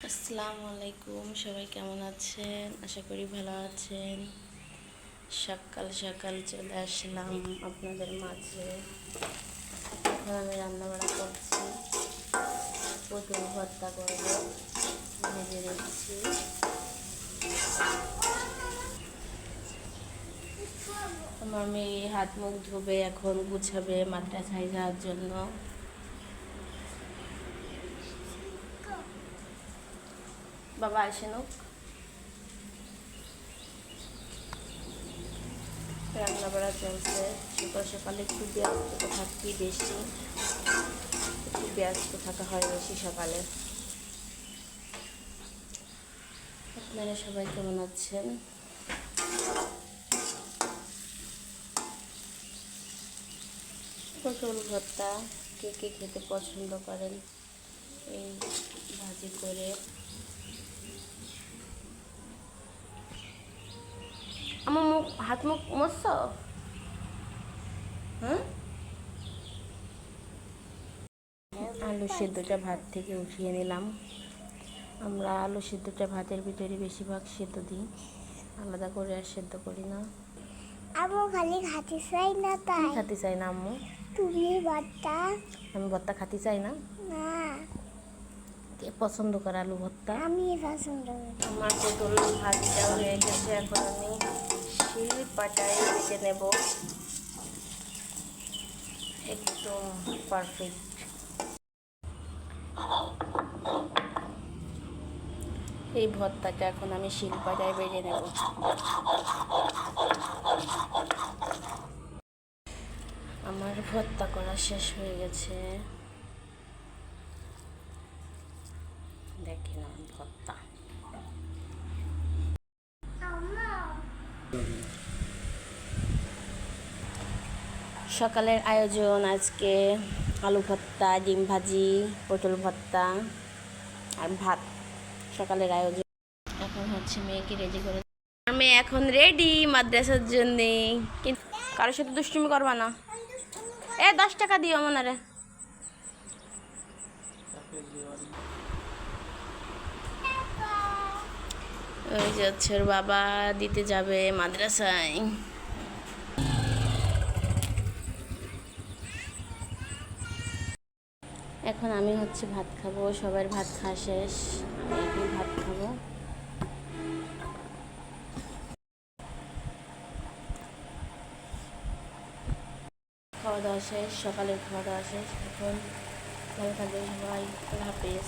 আসসালামু আলাইকুম, সবাই কেমন আছেন? আশা করি ভালো আছেন। সকাল সকাল চলে আসলাম আপনাদের মাঝে। এখন আমি রান্নাবাড়া করছি, পটল ভর্তা করবো, ভেজে নিচ্ছি। আমার মেয়ে হাত মুখ ধুবে, এখন গুছাবে মাদ্রাসায় যাওয়ার জন্য। বাবা আসেন, রান্না বাড়া চলছে। সকাল সকালে একটু ব্যস্ত থাকি বেশি, একটু ব্যস্ত থাকা হয় বেশি সকালে। আপনারা সবাই কেমন আছেন? পটল ভর্তা কে কে খেতে পছন্দ করেন, এই ভাজি করে। আমার মুখ হাত মুখ মস্ত, হ্যাঁ। আলু সেদ্ধটা ভাত থেকে উঠিয়ে নিলাম। আমরা আলু সেদ্ধটা ভাতের ভিতরে বেশিরভাগ সেদ্ধ দিই, আলাদা করে আর সেদ্ধ করি না। আম্মু খালি খাতে চাই না, তাই খাতে চাই না আম্মু। তুমি ভর্তা? আমি ভর্তা খাতে চাই না। না, কে পছন্দ করে আলু ভর্তা? আমি পছন্দ করি। আমার পটল ভাজিটা হয়ে গেছে, এখন আমি শিল পাটায় বেটে নেব। একদম পারফেক্ট। এই ভর্তাটা এখন আমি শিল পাটায় বেটে নেব। আমার ভর্তা করা শেষ হয়ে গেছে, দেখেন আমার ভর্তা। সকালের আয়োজন আজকে আলু ভর্তা, ডিম ভাজি, পটল ভর্তা আর ভাত। সকালের আয়োজন। এখন হচ্ছে মেয়েকে রেডি করে, মেয়ে এখন রেডি মাদ্রাসার জন্যে। কিন্তু কারোর সাথে দুষ্টুমি করবা না। 10 টাকা দিও মনারে। ওই যে হচ্ছে ওর বাবা দিতে যাবে মাদ্রাসায়। এখন আমি হচ্ছে ভাত খাবো, সবার ভাত খাওয়া শেষ, আমি এখন ভাত খাবো। খাওয়া দাওয়া শেষ, সকালের খাওয়া দাওয়া শেষ। এখন ভালো থাকবে সবাই, আল্লাহ হাফেজ।